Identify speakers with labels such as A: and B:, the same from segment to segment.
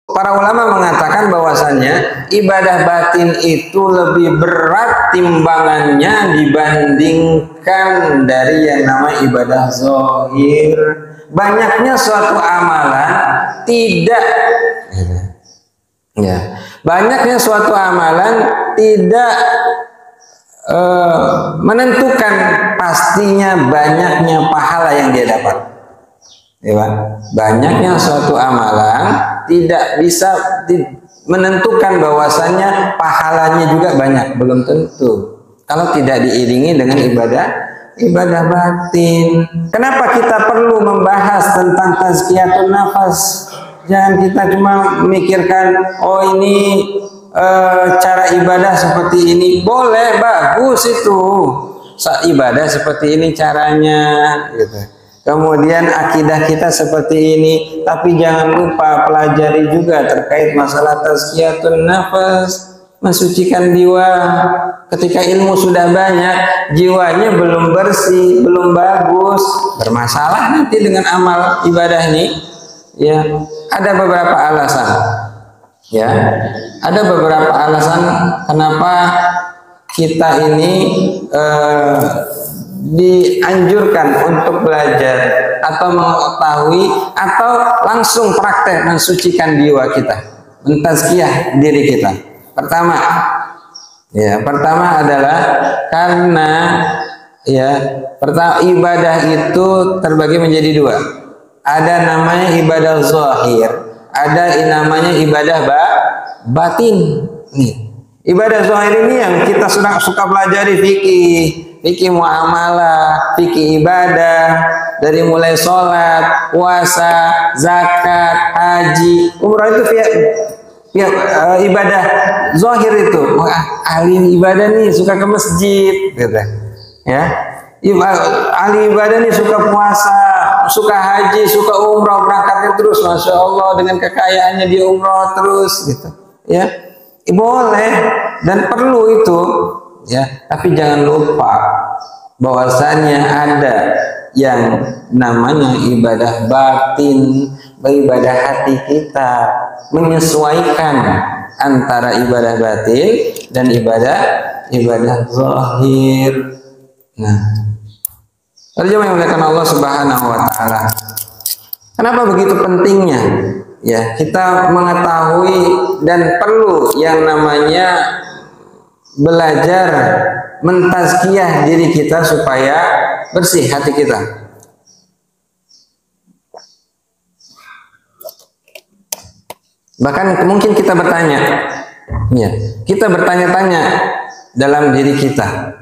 A: Para ulama mengatakan bahwasannya ibadah batin itu lebih berat timbangannya dibandingkan dari yang nama ibadah zahir. Banyaknya suatu amalan tidak banyaknya suatu amalan tidak menentukan pastinya banyaknya pahala yang dia dapat. Banyaknya suatu amalan tidak bisa menentukan bahwasannya pahalanya juga banyak, belum tentu kalau tidak diiringi dengan ibadah batin. Kenapa kita perlu membahas tentang tazkiyatun nafas? Jangan kita cuma memikirkan oh ini cara ibadah seperti ini, boleh, bagus itu ibadah seperti ini caranya gitu. Kemudian akidah kita seperti ini, tapi jangan lupa pelajari juga terkait masalah tazkiyatun nafas, mensucikan jiwa. Ketika ilmu sudah banyak, jiwanya belum bersih, belum bagus, bermasalah nanti dengan amal ibadah ini. Ya, ada beberapa alasan. Ya, ada beberapa alasan kenapa kita ini dianjurkan untuk belajar atau mengetahui atau langsung praktek mensucikan jiwa kita, mentazkiyah diri kita. Pertama adalah karena ibadah itu terbagi menjadi dua. Ada namanya ibadah zahir, ada namanya ibadah batin. Ibadah zahir ini yang kita suka pelajari fikih muamalah, fikih ibadah, dari mulai sholat, puasa, zakat, haji, umrah itu ibadah zahir itu. Ahli ibadah nih suka ke masjid, gitu. Ya, ahli ibadah nih suka puasa, suka haji, suka umrah, berangkatnya terus, masya Allah, dengan kekayaannya dia umrah terus, gitu. Ya, boleh dan perlu itu. Ya, tapi jangan lupa bahwasannya ada yang namanya ibadah batin, ibadah hati kita, menyesuaikan antara ibadah batin dan ibadah zahir. Nah, terjemah yang dimuliakan Allah Subhanahu wa taala. Kenapa begitu pentingnya ya kita mengetahui dan perlu yang namanya belajar mentazkiyah diri kita supaya bersih hati kita. Bahkan mungkin kita bertanya, kita bertanya-tanya dalam diri kita,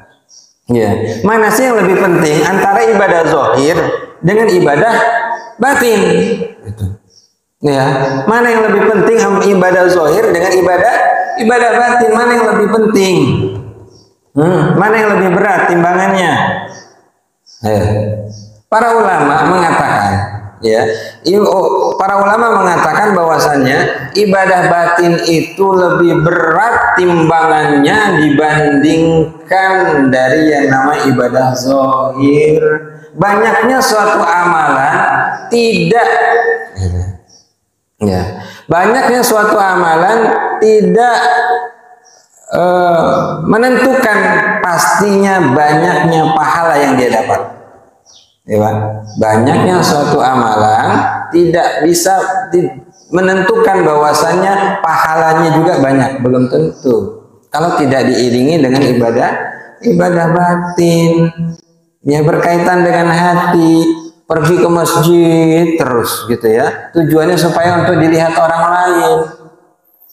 A: mana sih yang lebih penting antara ibadah zahir dengan ibadah batin? Mana yang lebih penting ibadah zahir dengan ibadah batin, mana yang lebih penting? Mana yang lebih berat timbangannya? Para ulama mengatakan, bahwasannya ibadah batin itu lebih berat timbangannya dibandingkan dari yang nama ibadah zahir. Banyaknya suatu amalan tidak banyaknya suatu amalan tidak menentukan pastinya banyaknya pahala yang dia dapat. Banyaknya suatu amalan tidak bisa menentukan bahwasannya pahalanya juga banyak, belum tentu kalau tidak diiringi dengan ibadah batin. Ya, berkaitan dengan hati, pergi ke masjid terus gitu ya, tujuannya supaya untuk dilihat orang lain.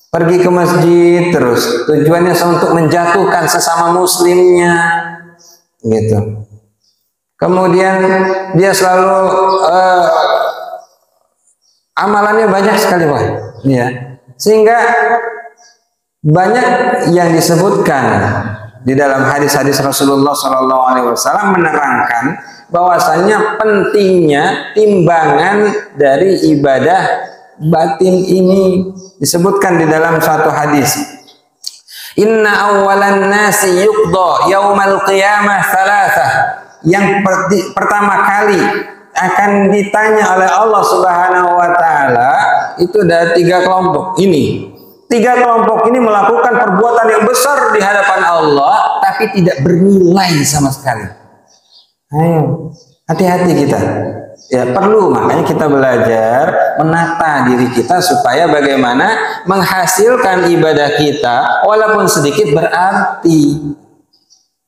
A: Pergi ke masjid terus tujuannya untuk menjatuhkan sesama muslimnya gitu. Kemudian dia selalu amalannya banyak sekali, sehingga banyak yang disebutkan di dalam hadis-hadis Rasulullah SAW menerangkan bahwasanya pentingnya timbangan dari ibadah batin ini. Disebutkan di dalam suatu hadis, inna awwalan nasi yuqda yaumal qiyamah thalathah. Yang pertama kali akan ditanya oleh Allah Subhanahu wa taala itu ada 3 kelompok ini. 3 kelompok ini melakukan perbuatan yang besar di hadapan Allah, tapi tidak bernilai sama sekali. Ayo, hati-hati kita. Ya perlu, makanya kita belajar menata diri kita supaya bagaimana menghasilkan ibadah kita walaupun sedikit berarti.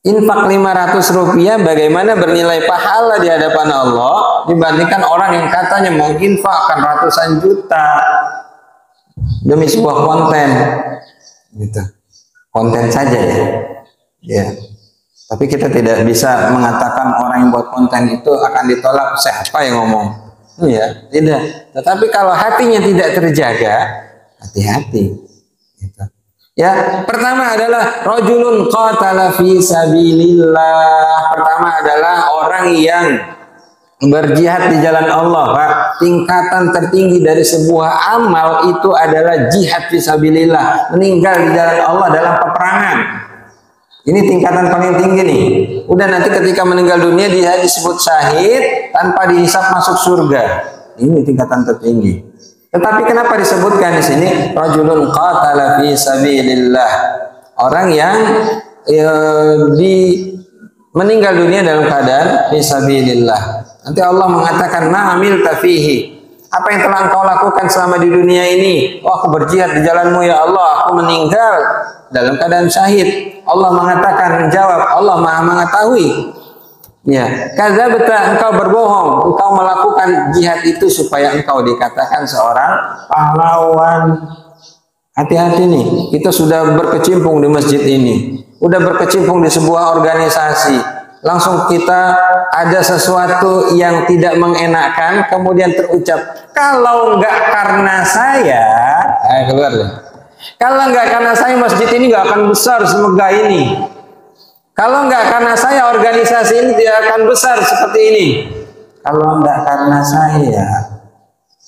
A: Infak 500 rupiah bagaimana bernilai pahala di hadapan Allah dibandingkan orang yang katanya mau infakkan ratusan juta demi sebuah konten, gitu. Konten saja ya. Ya. Tapi kita tidak bisa mengatakan orang yang buat konten itu akan ditolak, siapa yang ngomong? Ya, tidak. Tetapi kalau hatinya tidak terjaga, hati-hati. Gitu. Ya, pertama adalah rajulun qatala fi sabilillah. Pertama adalah orang yang berjihad di jalan Allah, Pak. Tingkatan tertinggi dari sebuah amal itu adalah jihad fi sabilillah, meninggal di jalan Allah dalam peperangan. Ini tingkatan paling tinggi nih. Udah nanti ketika meninggal dunia dia disebut syahid tanpa dihisap masuk surga. Ini tingkatan tertinggi. Tetapi kenapa disebutkan di sini rajulun qatala fi sabilillah? Orang yang meninggal dunia dalam keadaan fi sabilillah. Nanti Allah mengatakan ma'amil tafihi. Apa yang telah engkau lakukan selama di dunia ini? Oh, aku berjihad di jalanmu ya Allah. Aku meninggal dalam keadaan syahid. Allah mengatakan, menjawab, Allah Maha mengetahui. Ya, kadzabta, engkau berbohong. Engkau melakukan jihad itu supaya engkau dikatakan seorang pahlawan. Hati-hati nih, kita sudah berkecimpung di masjid ini, udah berkecimpung di sebuah organisasi. Langsung kita ada sesuatu yang tidak mengenakan, kemudian terucap, kalau enggak karena saya, keluar deh. Kalau enggak karena saya masjid ini enggak akan besar semegah ini. Kalau enggak karena saya organisasi ini tidak akan besar seperti ini. Kalau enggak karena saya,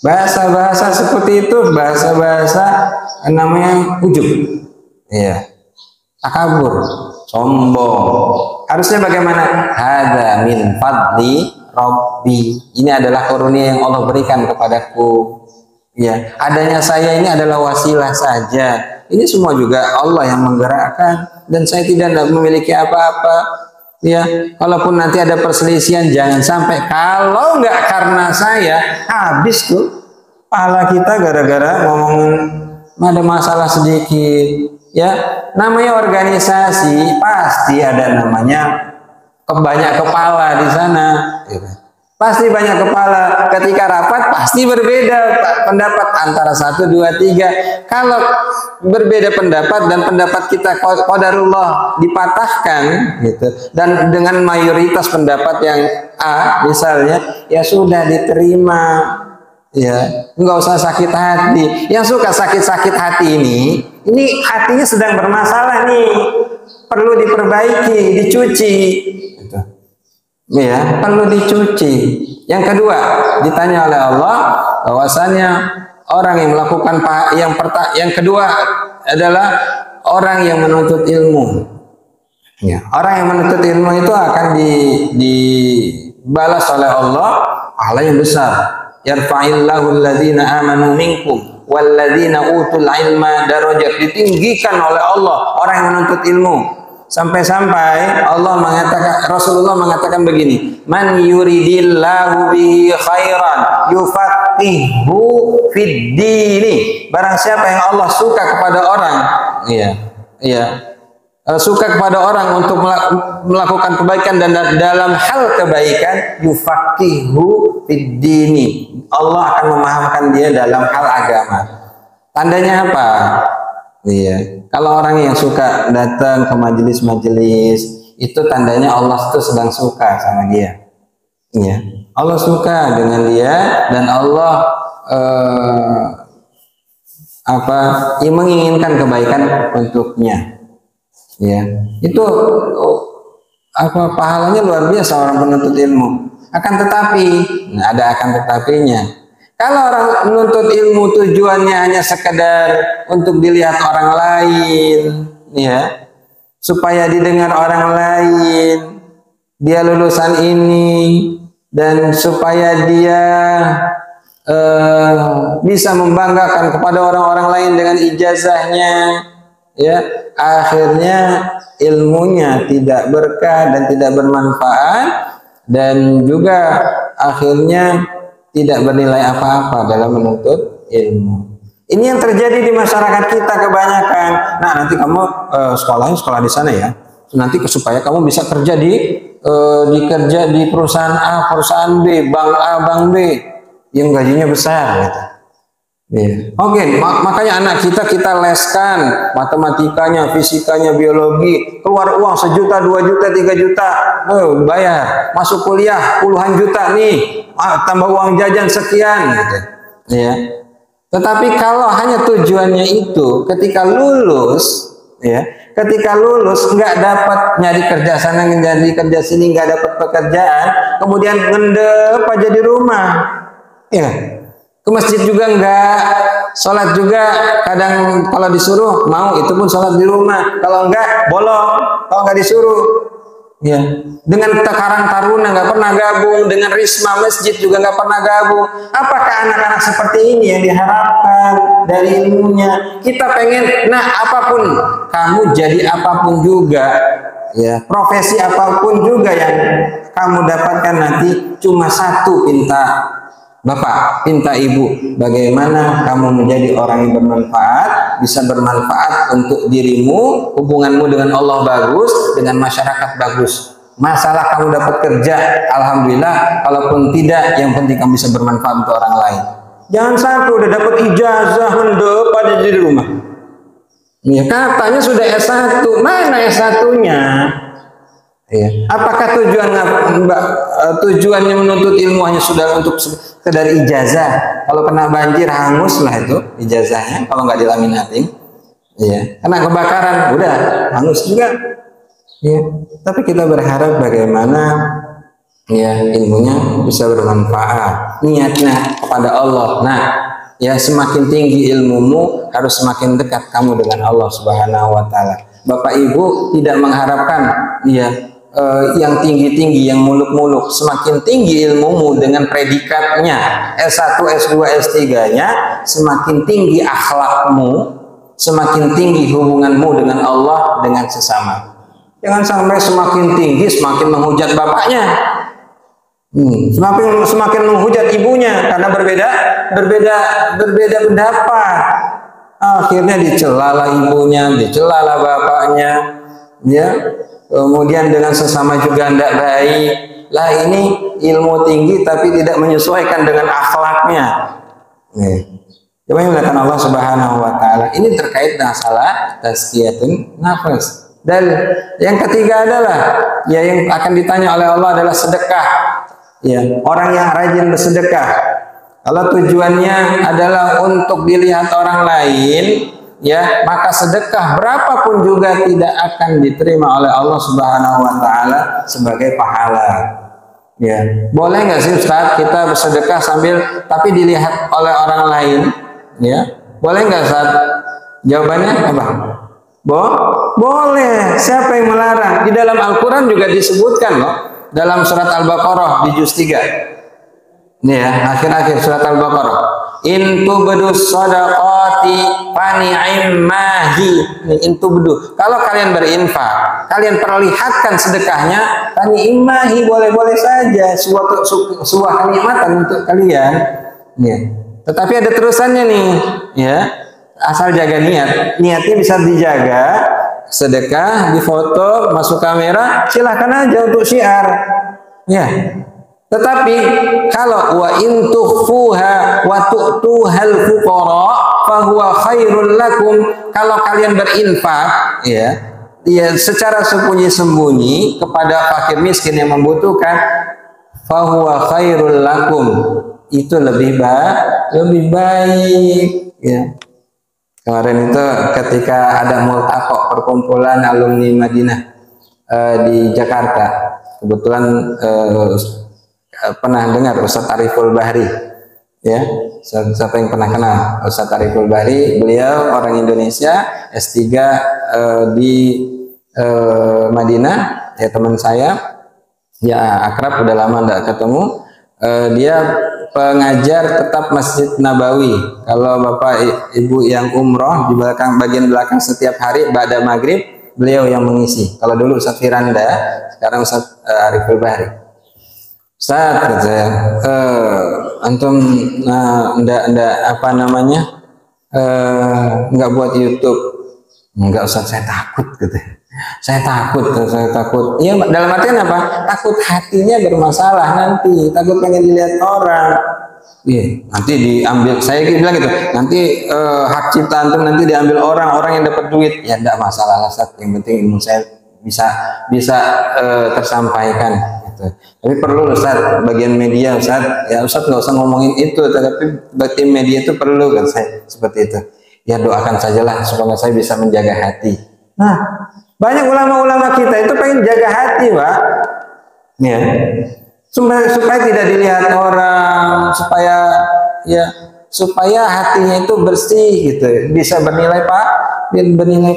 A: bahasa-bahasa seperti itu bahasa-bahasa namanya ujub, ya, takabur, sombong. Harusnya bagaimana? Hada min fadli Rabbi. Ini adalah karunia yang Allah berikan kepadaku. Ya, adanya saya ini adalah wasilah saja. Ini semua juga Allah yang menggerakkan dan saya tidak memiliki apa-apa. Ya, kalaupun nanti ada perselisihan jangan sampai kalau nggak karena saya habis tuh pahala kita gara-gara ngomongin ada masalah sedikit. Ya, namanya organisasi pasti ada namanya banyak kepala di sana. Pasti banyak kepala. Ketika rapat pasti berbeda pendapat antara 1, 2, 3. Kalau berbeda pendapat dan pendapat kita qadarullah dipatahkan gitu, dan dengan mayoritas pendapat yang A misalnya, ya sudah diterima. Ya, nggak usah sakit hati. Yang suka sakit-sakit hati ini hatinya sedang bermasalah nih, perlu diperbaiki, dicuci. Gitu. Ya, perlu dicuci. Yang kedua, ditanya oleh Allah bahwasanya orang yang melakukan yang kedua adalah orang yang menuntut ilmu. Ya, orang yang menuntut ilmu itu akan dibalas oleh Allah pahala yang besar. Yarfa'illahu alladhina amanu minkum walladhina utul ilma darajat. Ditinggikan oleh Allah orang yang menuntut ilmu. Sampai-sampai Allah mengatakan, Rasulullah mengatakan begini, man yuridillahu bihi khairan yufaqihu fid dini. Barang siapa yang Allah suka kepada orang, suka kepada orang untuk melakukan kebaikan dan dalam hal kebaikan, yufaqihu fid dini. Allah akan memahamkan dia dalam hal agama. Tandanya apa? Iya. Kalau orang yang suka datang ke majelis-majelis, itu tandanya Allah itu sedang suka sama dia. Iya. Allah suka dengan dia dan Allah menginginkan kebaikan untuknya. Ya. Itu pahalanya luar biasa orang penuntut ilmu. Akan tetapi, ada akan tetapinya. Kalau orang menuntut ilmu tujuannya hanya sekedar untuk dilihat orang lain, ya, supaya didengar orang lain, dia lulusan ini, dan supaya dia bisa membanggakan kepada orang-orang lain dengan ijazahnya, ya, akhirnya ilmunya tidak berkah dan tidak bermanfaat, dan juga akhirnya tidak bernilai apa-apa dalam menuntut ilmu. Ini yang terjadi di masyarakat kita kebanyakan. Nah, nanti kamu sekolah di sana ya. Nanti supaya kamu bisa kerja kerja di perusahaan A, perusahaan B, bank A, bank B yang gajinya besar gitu. Yeah. Oke, makanya anak kita leskan matematikanya, fisikanya, biologi, keluar uang 1 juta, 2 juta, 3 juta, bayar, masuk kuliah puluhan juta nih, tambah uang jajan sekian gitu. Ya. Tetapi kalau hanya tujuannya itu, ketika lulus nggak dapat, nyari kerja sana, nyari kerja sini, nggak dapat pekerjaan, kemudian ngendep aja di rumah, ya. Ke masjid juga enggak, sholat juga kadang kalau disuruh mau, itu pun sholat di rumah, kalau enggak bolong, kalau enggak disuruh, ya. Dengan Karang Taruna nggak pernah gabung, dengan Risma Masjid juga nggak pernah gabung. Apakah anak-anak seperti ini yang diharapkan dari ilmunya? Kita pengen, nah apapun kamu jadi apapun juga, ya, profesi apapun juga yang kamu dapatkan nanti, cuma satu pinta Bapak, pinta Ibu, bagaimana kamu menjadi orang yang bermanfaat, bisa bermanfaat untuk dirimu, hubunganmu dengan Allah bagus, dengan masyarakat bagus. Masalah kamu dapat kerja, alhamdulillah. Kalaupun tidak, yang penting kamu bisa bermanfaat untuk orang lain. Jangan sampai udah dapat ijazah mendep aja di rumah. Ya, katanya sudah S1, mana S1-nya? Ya. Apakah tujuannya menuntut ilmu hanya sudah untuk sekedar ijazah? Kalau kena banjir hangus lah itu ijazahnya, kalau nggak dilaminatin. Ya. Kena kebakaran udah hangus juga. Ya. Tapi kita berharap bagaimana ya ilmunya bisa bermanfaat, niatnya kepada Allah. Nah, ya semakin tinggi ilmumu, harus semakin dekat kamu dengan Allah Subhanahu wa taala. Bapak Ibu tidak mengharapkan ya yang tinggi-tinggi, yang muluk-muluk. Semakin tinggi ilmumu dengan predikatnya S1, S2, S3-nya, semakin tinggi akhlakmu, semakin tinggi hubunganmu dengan Allah, dengan sesama. Jangan sampai semakin tinggi semakin menghujat bapaknya, semakin menghujat ibunya karena berbeda pendapat. Akhirnya dicelalah ibunya, dicelalah bapaknya, ya. Kemudian dengan sesama juga tidak baik. Lah ini ilmu tinggi tapi tidak menyesuaikan dengan akhlaknya. Coba yang melakukan Allah Subhanahu wa taala. Ini terkait masalah tazkiyatun nafas. Dan yang ketiga adalah ya yang akan ditanya oleh Allah adalah sedekah. Ya, orang yang rajin bersedekah. Kalau tujuannya adalah untuk dilihat orang lain, ya, maka sedekah berapapun juga tidak akan diterima oleh Allah Subhanahu wa taala sebagai pahala. Ya, boleh nggak sih Ustaz kita bersedekah sambil tapi dilihat oleh orang lain? Ya, boleh nggak Ustaz? Jawabannya apa? Boleh. Siapa yang melarang? Di dalam Al-Quran juga disebutkan loh, dalam surat Al-Baqarah di juz 3. Ini ya, akhir-akhir surat Al-Baqarah. In tubdu shadaqati fani'immahi. In tubdu. Kalau kalian berinfak, kalian perlihatkan sedekahnya, fani'immahi, boleh-boleh saja, sebuah kenikmatan untuk kalian. Ya. Tetapi ada terusannya nih, ya. Asal jaga niat. Niatnya bisa dijaga, sedekah, difoto, masuk kamera, silahkan aja untuk syiar. Ya. Tetapi kalau wa in tukhfuha wa tu'tuhal fuqara fa huwa khairul lakum, kalau kalian berinfak ya secara sembunyi-sembunyi kepada fakir miskin yang membutuhkan, fa huwa khairul lakum, itu lebih baik ya. Kemarin itu ketika ada multaqo perkumpulan alumni Madinah di Jakarta, kebetulan pernah dengar Ustadz Ariful Bahri, ya, siapa yang pernah kenal Ustadz Ariful Bahri? Beliau orang Indonesia, S3 di Madinah, ya teman saya, ya akrab, udah lama tidak ketemu. Dia pengajar tetap Masjid Nabawi. Kalau Bapak Ibu yang umroh di belakang, bagian belakang, setiap hari ba'da maghrib beliau yang mengisi. Kalau dulu Ustaz Firanda, sekarang Ustaz Ariful Bahri. Ustaz, kata saya, antum ndak apa namanya, nggak buat YouTube? Enggak, Ustaz, saya takut, gitu. Saya takut. Iya, dalam artian apa? Takut hatinya bermasalah nanti, takut pengen dilihat orang. Iya, nanti diambil. Saya bilang gitu. Nanti hak cipta antum nanti diambil orang yang dapat duit. Ya, enggak masalah, Ustaz. Yang penting ilmu saya bisa tersampaikan. Gitu. Tapi perlu, Ustaz, bagian media, Ustaz. Ya, Ustaz nggak usah ngomongin itu, tapi bagian media itu perlu, kan saya seperti itu. Ya, doakan sajalah supaya saya bisa menjaga hati. Nah, banyak ulama-ulama kita itu pengen jaga hati, Pak. Ya. Supaya tidak dilihat orang, supaya hatinya itu bersih gitu, bisa bernilai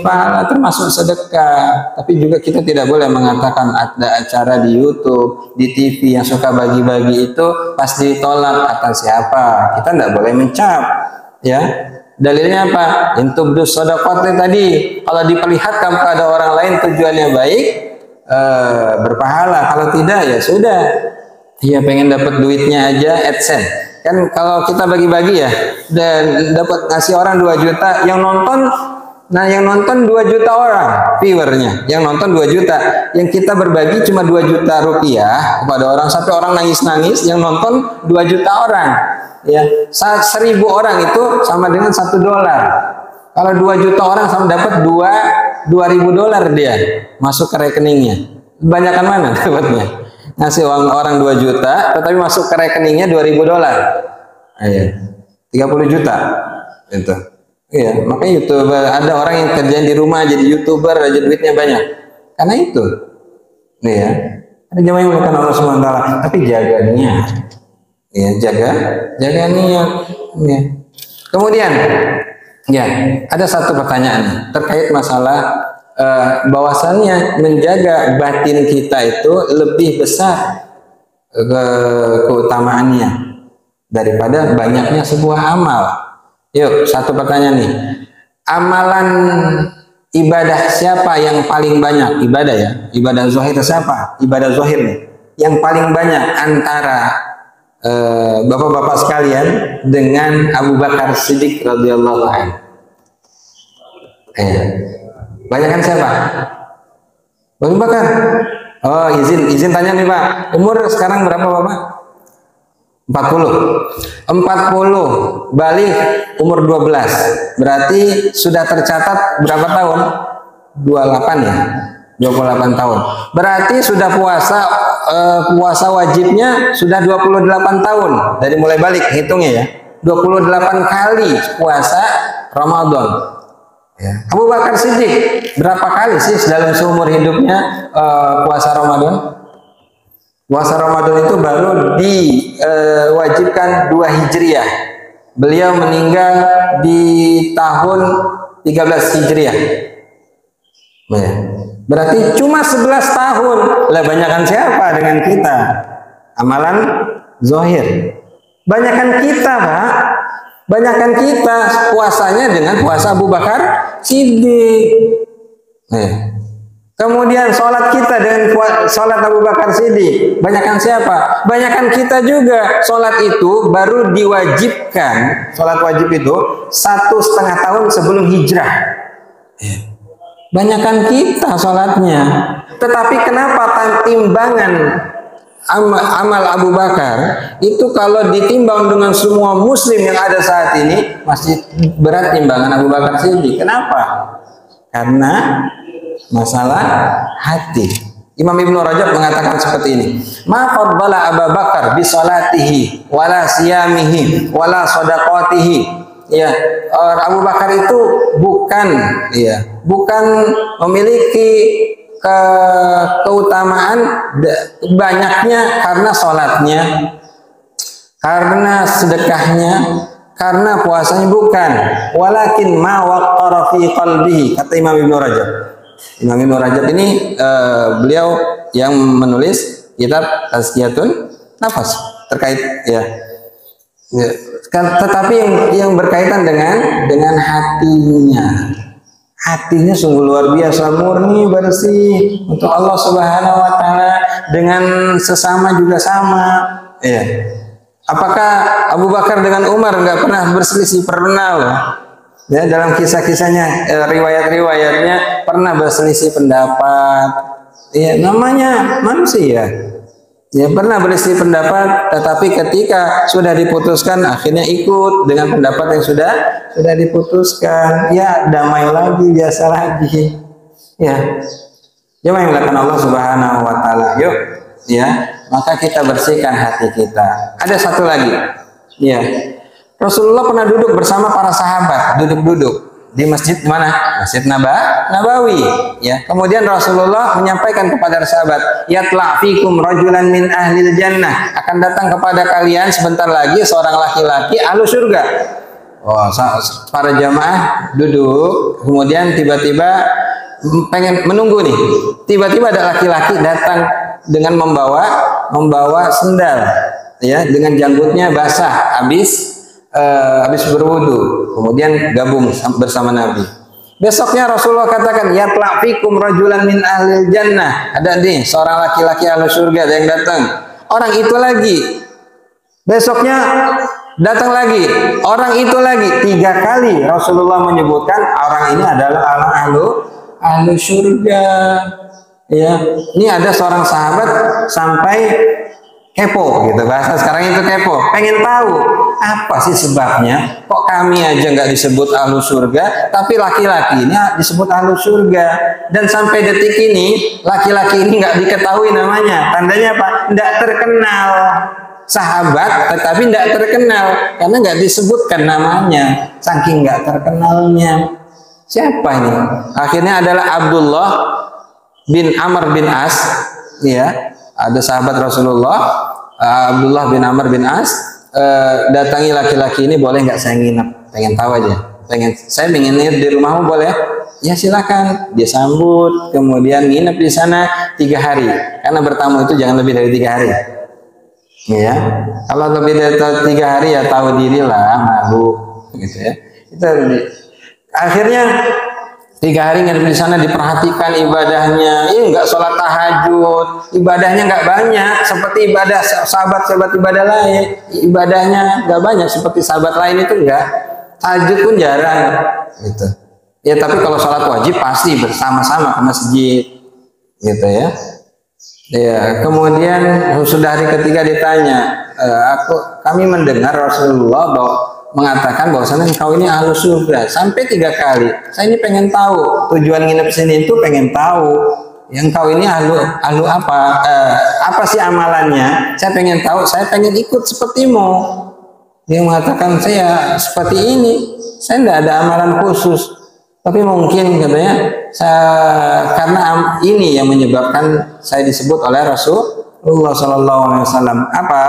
A: pahala, termasuk sedekah. Tapi juga kita tidak boleh mengatakan ada acara di YouTube, di TV yang suka bagi-bagi itu pasti ditolak, kata siapa? Kita tidak boleh mencap, ya. Dalilnya apa? Intubdus shadaqati tadi, kalau diperlihatkan kepada orang lain tujuannya baik, berpahala. Kalau tidak, ya sudah. Dia pengen dapat duitnya aja, AdSense. Kan kalau kita bagi-bagi ya, dan dapat ngasih orang 2 juta, yang nonton 2 juta orang viewernya, yang nonton 2 juta, yang kita berbagi cuma 2 juta rupiah kepada orang, sampai orang nangis-nangis, yang nonton 2 juta orang. Ya, 1000 orang itu sama dengan $1. Kalau 2 juta orang sama dapat $2.000 dia masuk ke rekeningnya. Kebanyakan mana dapatnya? Ngasih uang orang 2 juta, tetapi masuk ke rekeningnya $2.000. Iya, 30 juta. Itu. Iya, makanya YouTuber, ada orang yang kerjaan di rumah jadi YouTuber aja duitnya banyak. Karena itu. Iya. Ada jamaah yang melakukan Allah SWT, tapi jaga niat. Ya, jaga niat. Ya. Kemudian, ya, ada satu pertanyaan terkait masalah bahwasannya menjaga batin kita itu lebih besar keutamaannya daripada banyaknya sebuah amal. Yuk, satu pertanyaan nih. Amalan ibadah siapa yang paling banyak? Ibadah ya, ibadah zahir siapa? Ibadah zahir nih, yang paling banyak antara bapak-bapak sekalian dengan Abu Bakar Siddiq radhiyallahu anhu. Banyakan siapa? Abu Bakar. Oh, izin tanya nih Pak. Umur sekarang berapa Bapak? 40. Balik umur 12. Berarti sudah tercatat berapa tahun? 28 ya. 28 tahun. Berarti sudah puasa wajibnya sudah 28 tahun. Dari mulai balik hitungnya ya. 28 kali puasa Ramadan. Ya. Abu Bakar Siddiq berapa kali sih dalam seumur hidupnya puasa Ramadan? Puasa Ramadan itu baru diwajibkan 2 Hijriah. Beliau meninggal di tahun 13 Hijriah. Ya. Berarti cuma 11 tahun. Lah banyakan siapa dengan kita? Amalan zahir. Banyakan kita, Pak. Banyakan kita puasanya dengan puasa Abu Bakar Siddiq. Kemudian sholat kita dengan sholat Abu Bakar Siddiq. Banyakan siapa? Banyakan kita juga. Sholat itu baru diwajibkan. Sholat wajib itu 1,5 tahun sebelum hijrah. Banyakan kita sholatnya. Tetapi kenapa timbangan amal Abu Bakar itu kalau ditimbang dengan semua muslim yang ada saat ini masih berat timbangan Abu Bakar Siddiq. Kenapa? Karena masalah hati. Imam Ibnu Rajab mengatakan seperti ini. Ma faddala Abu Bakar bi salatihi wala siyamihi wala shadaqatihi. Ya, Abu Bakar itu bukan memiliki keutamaan banyaknya karena sholatnya, karena sedekahnya, karena puasanya, bukan. Walakin ma waqara fi qalbihi, kata Imam Ibnu Rajab. Imam Ibnu Rajab ini beliau yang menulis kitab Tazkiyatun Nafas. terkait ya. Ya. Tetapi yang berkaitan dengan hatinya. Hatinya sungguh luar biasa, murni, bersih untuk Allah Subhanahu wa taala, dengan sesama juga sama. Ya. Apakah Abu Bakar dengan Umar nggak pernah berselisih? Pernah loh. Ya, dalam kisah-kisahnya, riwayat-riwayatnya pernah berselisih pendapat. Ya, namanya manusia. Ya, pernah berselisih pendapat, tetapi ketika sudah diputuskan akhirnya ikut dengan pendapat yang sudah diputuskan. Ya, damai lagi, biasa lagi. Ya. Coba yang dilakukan Allah Subhanahu wa taala. Yuk, ya. Maka kita bersihkan hati kita. Ada satu lagi. Ya. Rasulullah pernah duduk bersama para sahabat, duduk-duduk di masjid mana? Masjid Nabawi. Ya. Kemudian Rasulullah menyampaikan kepada sahabat, "Yatla' fikum rajulan min ahlil jannah." Akan datang kepada kalian sebentar lagi seorang laki-laki ahlu surga. Oh, para jamaah duduk, kemudian tiba-tiba pengen menunggu nih. Tiba-tiba ada laki-laki datang dengan membawa sendal, ya, dengan janggutnya basah habis berwudu, kemudian gabung bersama Nabi. Besoknya Rasulullah katakan, "Yatla' fikum rajulan min ahlil jannah." Ada nih seorang laki-laki ahli surga yang datang. Orang itu lagi. Besoknya datang lagi, orang itu lagi. 3 kali Rasulullah menyebutkan orang ini adalah orang ahli surga. Ya, ini ada seorang sahabat sampai kepo gitu, bahasa sekarang itu kepo, pengen tahu apa sih sebabnya kok kami aja nggak disebut ahlu surga tapi laki-laki ini disebut ahlu surga, dan sampai detik ini laki-laki ini nggak diketahui namanya. Tandanya apa? Nggak terkenal, sahabat tetapi nggak terkenal karena nggak disebutkan namanya, saking nggak terkenalnya. Siapa ini? Akhirnya adalah Abdullah bin Amr bin As, ya. Ada sahabat Rasulullah, Abdullah bin Amr bin As, datangi laki-laki ini, boleh nggak saya nginep? Pengen tahu aja. Saya ingin nginep di rumahmu, boleh? Ya silakan. Dia sambut, kemudian nginep di sana 3 hari. Karena bertamu itu jangan lebih dari 3 hari. Ya, kalau lebih dari 3 hari ya tahu diri lah, malu, gitu ya. Akhirnya 3 hari nginep di sana, diperhatikan ibadahnya. Nggak sholat tahajud, ibadahnya nggak banyak seperti ibadah sahabat-sahabat ibadah lain. Ibadahnya nggak banyak seperti sahabat lain itu, enggak. Tahajud pun jarang, gitu. Ya, tapi kalau sholat wajib pasti bersama-sama ke masjid, gitu ya. Ya, kemudian sudah hari ketiga ditanya, kami mendengar Rasulullah mengatakan bahwasanya engkau ini ahlu surga, sampai 3 kali. Saya ini pengen tahu, tujuan nginep sini itu pengen tahu yang engkau ini ahlu apa sih amalannya. Saya pengen tahu, saya pengen ikut sepertimu. Dia mengatakan, saya seperti ini, saya tidak ada amalan khusus, tapi mungkin katanya karena ini yang menyebabkan saya disebut oleh Rasulullah SAW. Apa?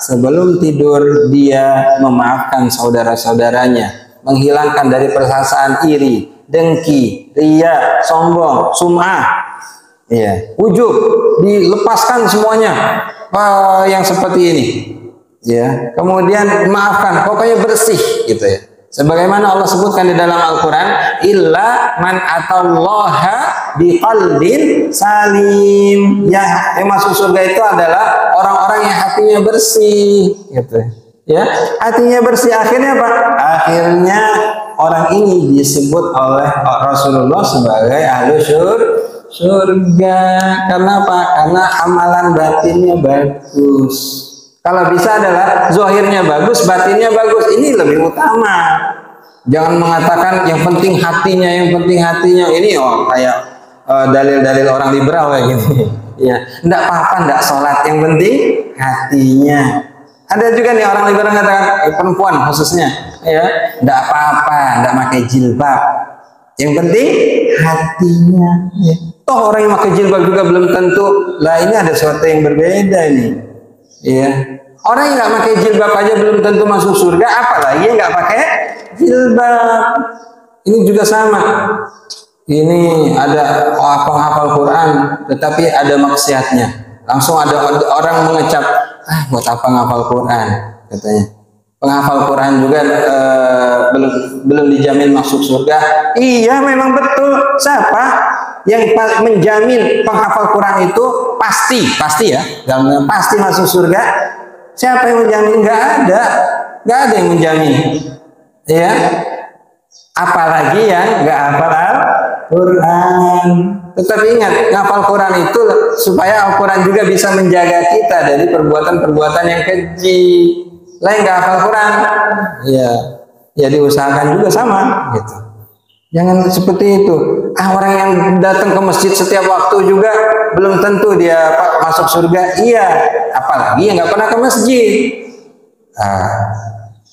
A: Sebelum tidur dia memaafkan saudara-saudaranya, menghilangkan dari perasaan iri, dengki, ria, sombong, sum'ah, ya, ujub, dilepaskan semuanya yang seperti ini, ya. Kemudian maafkan, pokoknya bersih, gitu ya. Sebagaimana Allah sebutkan di dalam Al-Quran, illa man atallaha biqalbin salim. Ya, yang masuk surga itu adalah orang-orang yang hatinya bersih, gitu. Ya, hatinya bersih. Akhirnya apa? Akhirnya orang ini disebut oleh Rasulullah sebagai ahlu surga. Karena apa? Karena amalan batinnya bagus. Kalau bisa adalah zahirnya bagus, batinnya bagus. Ini lebih utama. Jangan mengatakan yang penting hatinya, yang penting hatinya. Ini kayak dalil-dalil orang liberal kayak gini. Ya, enggak apa-apa, enggak sholat, yang penting hatinya. Ada juga nih orang liberal mengatakan, perempuan khususnya, ya, enggak apa-apa, enggak pakai jilbab. Yang penting hatinya. Ya. Toh orang yang pakai jilbab juga belum tentu. Lah, ini ada sesuatu yang berbeda nih. Ya, orang yang nggak pakai jilbab aja belum tentu masuk surga, apalagi yang nggak pakai jilbab. Ini juga sama. Ini ada penghafal Quran, tetapi ada maksiatnya. Langsung ada orang mengecap, buat apa ngafal Quran, katanya. Penghafal Quran juga belum dijamin masuk surga. Iya, memang betul. Siapa yang menjamin penghafal Quran itu pasti ya, dalam pasti masuk surga? Siapa yang menjamin? Nggak ada yang menjamin. Ya, apalagi yang nggak hafal Al-Quran. Tetapi ingat, ngafal Quran itu supaya Al-Quran juga bisa menjaga kita dari perbuatan-perbuatan yang keji. Lain nggak hafal Quran, ya diusahakan juga sama, gitu. Jangan seperti itu. Orang yang datang ke masjid setiap waktu juga belum tentu dia masuk surga. Iya, apalagi yang nggak pernah ke masjid.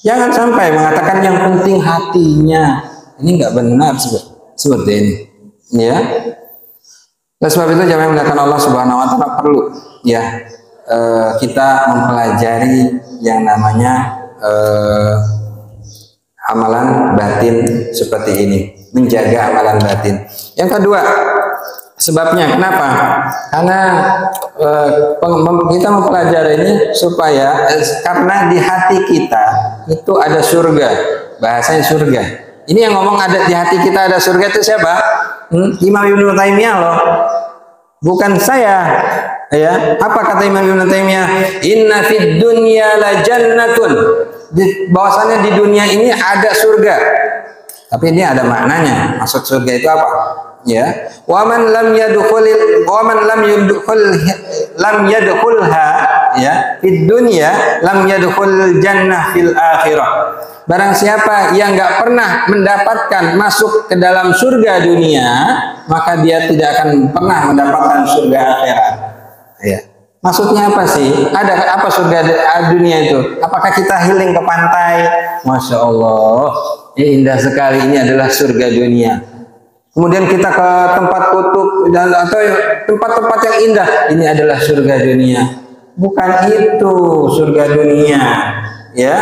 A: Jangan sampai mengatakan yang penting hatinya. Ini nggak benar seperti ini. Ya. Oleh sebab itu jamaah yang dimuliakan Allah Subhanahu Wa Taala perlu ya kita mempelajari yang namanya amalan batin seperti ini, menjaga amalan batin. Yang kedua, sebabnya kenapa? Karena kita mempelajari ini supaya karena di hati kita itu ada surga, bahasanya surga. Ini yang ngomong ada di hati kita ada surga itu siapa? Imam Ibnu Taimiyah loh, bukan saya. Ya, apa kata Imam Ibnu Taimiyah? Inna fid dunya la jannatun. Bahwasanya di dunia ini ada surga. Tapi ini ada maknanya. Maksud surga itu apa? Ya. Wa man lam yadkhulha ya, fid dunya lam yadkhul jannah fil akhirah. Barang siapa yang nggak pernah mendapatkan masuk ke dalam surga dunia, maka dia tidak akan pernah mendapatkan surga akhirat. Ya. Maksudnya apa sih? Ada apa surga dunia itu? Apakah kita healing ke pantai? Masya Allah, indah sekali, ini adalah surga dunia. Kemudian kita ke tempat kutub atau tempat-tempat yang indah, ini adalah surga dunia. Bukan itu surga dunia. Ya,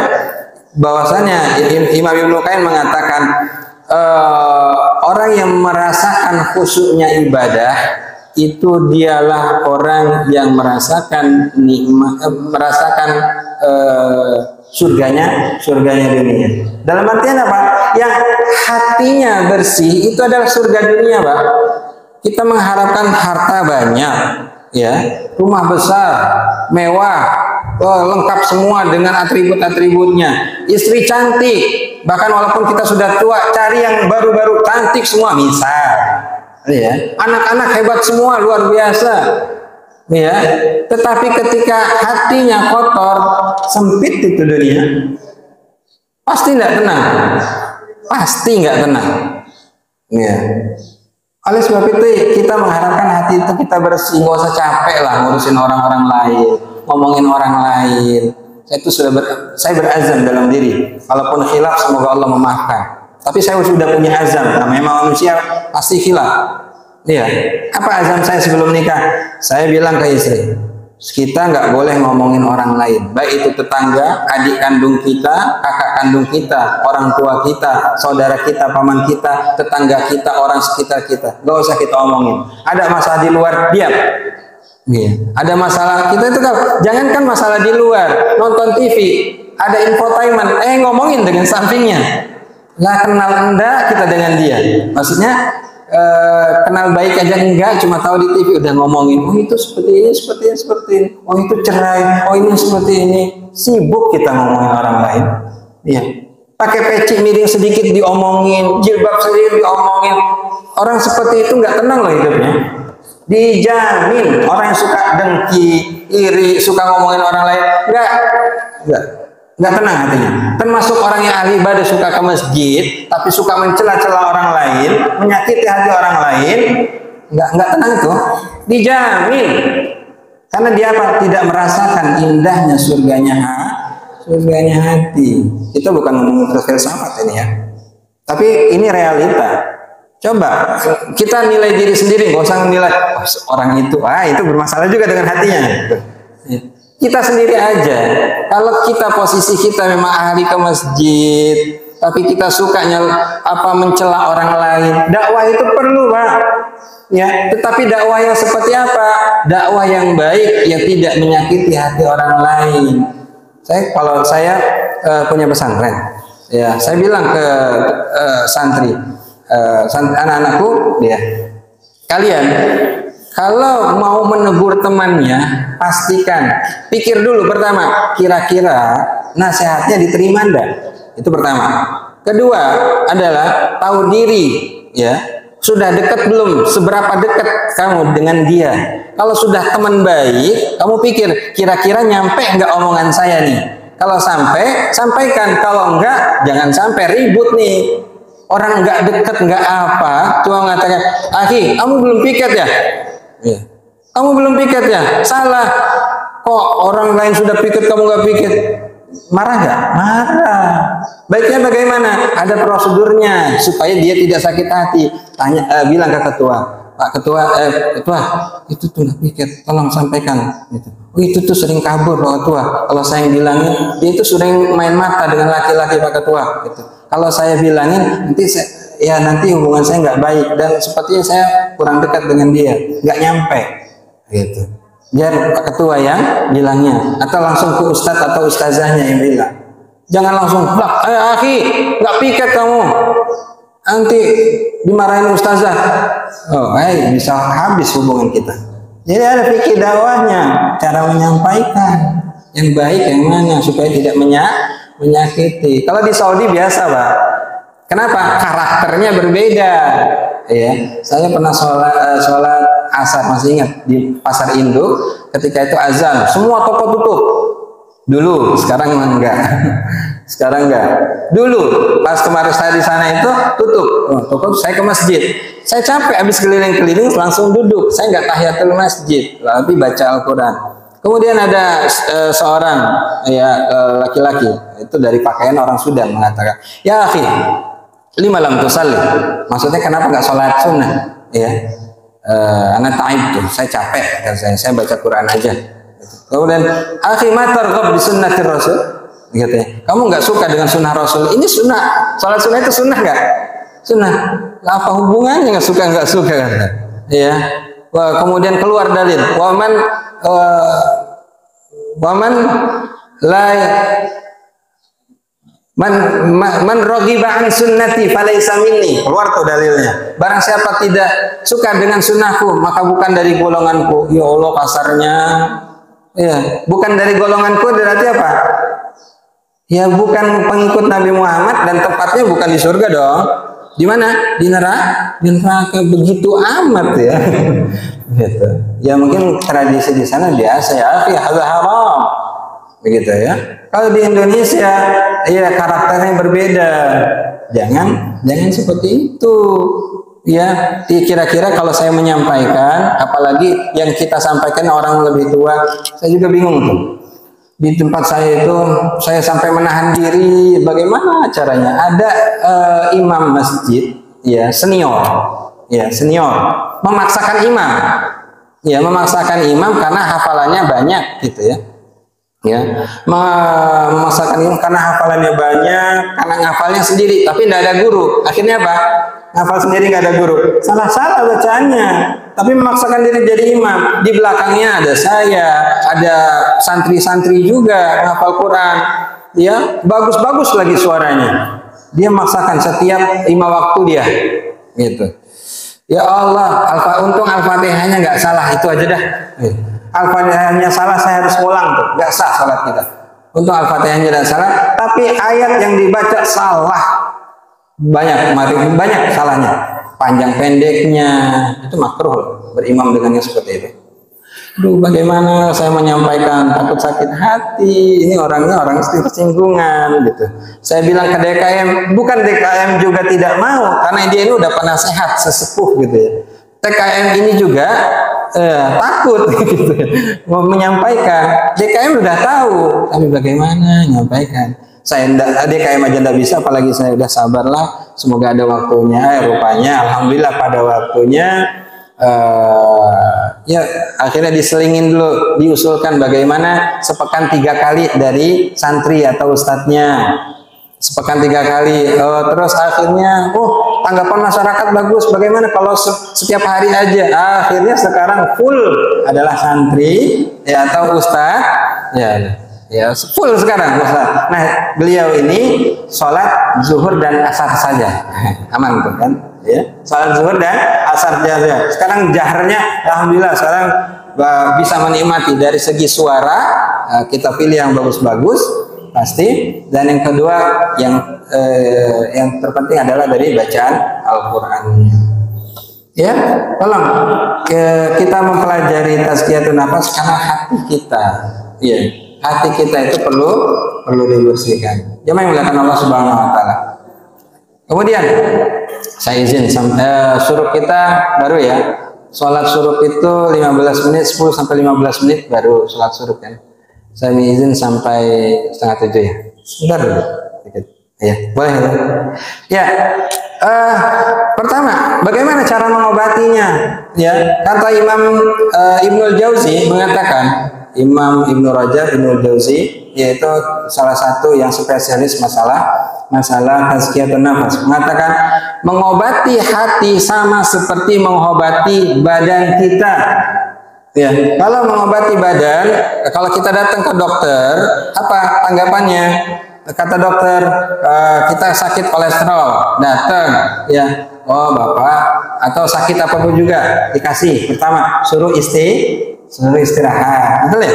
A: bahwasanya Imam Ibnu Qayyim mengatakan orang yang merasakan khusyuknya ibadah itu dialah orang yang merasakan nikmat, surganya dunia. Dalam artian apa? Yang hatinya bersih itu adalah surga dunia, Pak. Kita mengharapkan harta banyak, ya, rumah besar, mewah, lengkap semua dengan atribut-atributnya, istri cantik, bahkan walaupun kita sudah tua, cari yang baru-baru cantik semua bisa. Ya, anak-anak hebat semua, luar biasa, ya. Tetapi ketika hatinya kotor, sempit itu dunia, pasti nggak tenang, ya. Oleh sebab itu kita mengharapkan hati itu kita bersih, nggak usah capek lah ngurusin orang-orang lain, ngomongin orang lain. Saya berazam dalam diri, walaupun khilaf semoga Allah memaafkan. Tapi saya sudah punya azam, namanya manusia pasti khilaf. Iya, apa azam saya sebelum nikah? Saya bilang ke istri, kita nggak boleh ngomongin orang lain, baik itu tetangga, adik kandung kita, kakak kandung kita, orang tua kita, saudara kita, paman kita, tetangga kita, orang sekitar kita. Nggak usah kita omongin. Ada masalah di luar, diam. Iya. Ada masalah kita itu kalau jangankan masalah di luar, nonton TV, ada infotainment, ngomongin dengan sampingnya. Nggak kenal Anda kita dengan dia. Maksudnya kenal baik aja enggak, cuma tahu di TV udah ngomongin, oh itu seperti ini, oh itu cerai, oh ini seperti ini. Sibuk kita ngomongin orang lain. Iya. Pakai peci miring sedikit diomongin, jilbab sedikit diomongin. Orang seperti itu nggak tenang loh hidupnya. Dijamin orang yang suka dengki, iri, suka ngomongin orang lain, nggak tenang hatinya. Termasuk orang yang ahli ibadah, suka ke masjid tapi suka mencela-cela orang lain, menyakiti hati orang lain, nggak tenang itu. Dijamin. Karena dia apa? Tidak merasakan indahnya surganya hati. Kita bukan ngomong filsafat ini ya, tapi ini realita. Coba kita nilai diri sendiri, nggak usah nilai orang itu bermasalah juga dengan hatinya. Kita sendiri aja. Kalau kita posisi kita memang ahli ke masjid, tapi kita sukanya mencela orang lain, dakwah itu perlu, Pak. Ya, tetapi dakwah yang seperti apa? Dakwah yang baik yang tidak menyakiti hati orang lain. Kalau saya punya pesantren, ya saya bilang ke santri, anak-anakku, ya, kalian kalau mau menegur temannya, pastikan pikir dulu pertama, kira-kira nasihatnya diterima enggak? Itu pertama. Kedua adalah tahu diri, ya. Sudah dekat belum? Seberapa dekat kamu dengan dia? Kalau sudah teman baik, kamu pikir kira-kira nyampe enggak omongan saya nih? Kalau sampai, sampaikan. Kalau enggak, jangan sampai ribut nih. Orang enggak dekat, enggak apa, cuma mengatakan, "Akhi, kamu belum piket ya?" Ya. "Kamu belum piket ya?" "Salah. Kok orang lain sudah piket, kamu enggak piket?" Marah nggak? Marah. Baiknya bagaimana? Ada prosedurnya supaya dia tidak sakit hati. Bilang ke ketua, "Pak Ketua, Ketua, itu tuh nggak piket, tolong sampaikan." Gitu. "Oh, itu tuh sering kabur Pak Ketua." Kalau saya bilangin, dia itu sering main mata dengan laki-laki Pak Ketua. Gitu. Kalau saya bilangin, nanti hubungan saya nggak baik dan sepertinya saya kurang dekat dengan dia, nggak nyampe. Gitu. Biar Pak Ketua yang bilangnya, atau langsung ke ustadz atau ustazahnya yang bilang. Jangan langsung, "Akhi, nggak piket kamu, nanti dimarahin ustazah." Bisa habis hubungan kita. Jadi ada fikih dakwahnya, cara menyampaikan yang baik yang mana supaya tidak menyakiti. Kalau di Saudi biasa, Pak. Kenapa? Karakternya berbeda. Ya, saya pernah sholat asar, masih ingat, di pasar induk. Ketika itu azan, semua toko tutup. Dulu, sekarang enggak. Sekarang enggak. Dulu, pas kemarin saya di sana itu tutup. Toko, saya ke masjid. Saya capek habis keliling-keliling, langsung duduk. Saya enggak tahiyatul masjid, tapi baca Al-Quran. Kemudian ada seorang laki-laki, itu dari pakaian orang Sudan, mengatakan, "Ya akhi, lima lam tusalli." Maksudnya kenapa nggak sholat sunnah? Ya, anak taib tuh, saya capek, saya baca Quran aja. Kemudian, "Akhi, ma targhab bi sunnati Rasul?" Gitu ya. "Kamu nggak suka dengan sunnah Rasul?" Ini sunnah, sholat sunnah itu sunnah nggak? Sunnah. Apa hubungannya nggak suka kan? Ya. Kemudian keluar dalil, waman la Man raghiba an sunnati falaysa minni. Keluar tuh dalilnya. Barang siapa tidak suka dengan sunnahku, maka bukan dari golonganku. Ya Allah, kasarnya. Ya, bukan dari golonganku berarti apa? Ya, bukan pengikut Nabi Muhammad dan tepatnya bukan di surga dong. Di mana? Di neraka. Di neraka, begitu amat ya. Gitu. Ya mungkin tradisi di sana biasa ya. Hadza haram. Begitu ya. Kalau di Indonesia, ya karakternya berbeda. Jangan seperti itu. Ya, kira-kira kalau saya menyampaikan, apalagi yang kita sampaikan orang lebih tua, saya juga bingung tuh. Di tempat saya itu, saya sampai menahan diri. Bagaimana caranya? Ada imam masjid, ya senior, memaksakan imam, karena hafalannya banyak, gitu ya. Ya, memaksakan imam karena hafalannya banyak, karena ngafalnya sendiri, tapi tidak ada guru. Akhirnya apa? Ngafal sendiri nggak ada guru. Salah-salah bacaannya, tapi memaksakan diri jadi imam. Di belakangnya ada saya, ada santri-santri juga ngafal Quran. Ya, bagus-bagus lagi suaranya. Dia memaksakan setiap 5 waktu dia, gitu. Ya Allah, untung Al-Fatihahnya nggak salah, itu aja dah. Al-Fatihahnya salah, saya harus ulang tuh, nggak sah salat kita. Untuk Al-Fatihahnya tidak salah, tapi ayat yang dibaca salah, banyak salahnya, panjang pendeknya, itu makruh berimam dengan yang seperti itu. Aduh, bagaimana saya menyampaikan, takut sakit hati, ini orang tersinggungan, gitu. Saya bilang ke DKM, bukan DKM juga tidak mau, karena dia ini udah penasehat sesepuh, gitu ya. TKM ini juga takut gitu, mau menyampaikan. DKM udah tahu, tapi bagaimana menyampaikan? Saya DKM aja tidak bisa, apalagi saya udah sabarlah. Semoga ada waktunya. Rupanya, alhamdulillah pada waktunya. Ya akhirnya diselingin dulu, diusulkan bagaimana sepekan 3 kali dari santri atau ustadznya, sepekan 3 kali. Terus akhirnya, tanggapan masyarakat bagus. Bagaimana kalau setiap hari aja? Akhirnya sekarang full adalah santri ya atau ustaz ya full sekarang Ustaz. Nah, beliau ini sholat zuhur dan asar saja. Aman tuh kan? Ya, sholat zuhur dan asar saja. Sekarang jaharnya alhamdulillah sekarang bisa menikmati dari segi suara, kita pilih yang bagus-bagus pasti, dan yang kedua yang terpenting adalah dari bacaan Al-Qur'annya. Ya, tolong kita mempelajari tazkiyatun nafas karena hati kita. Ya, hati kita itu perlu dibersihkan. Jemaah yang dimuliakan Allah Subhanahu wa taala. Kemudian saya izin suruh kita baru ya. Sholat suruh itu 15 menit, 10 sampai 15 menit baru sholat suruh kan. Saya izin sampai setengah 7 ya. Sebentar dulu. Ya, boleh. Ya, pertama, bagaimana cara mengobatinya? Ya, kata Imam Ibnul Jauzi mengatakan, Imam Ibnu Rajab Ibnul Jauzi, yaitu salah satu yang spesialis masalah tazkiyatun nafas, mengatakan mengobati hati sama seperti mengobati badan kita. Ya, kalau mengobati badan, kalau kita datang ke dokter, apa tanggapannya? Kata dokter, kita sakit kolesterol, datang, ya, oh bapak, atau sakit apapun juga, dikasih. Pertama, suruh istirahat, betul ya?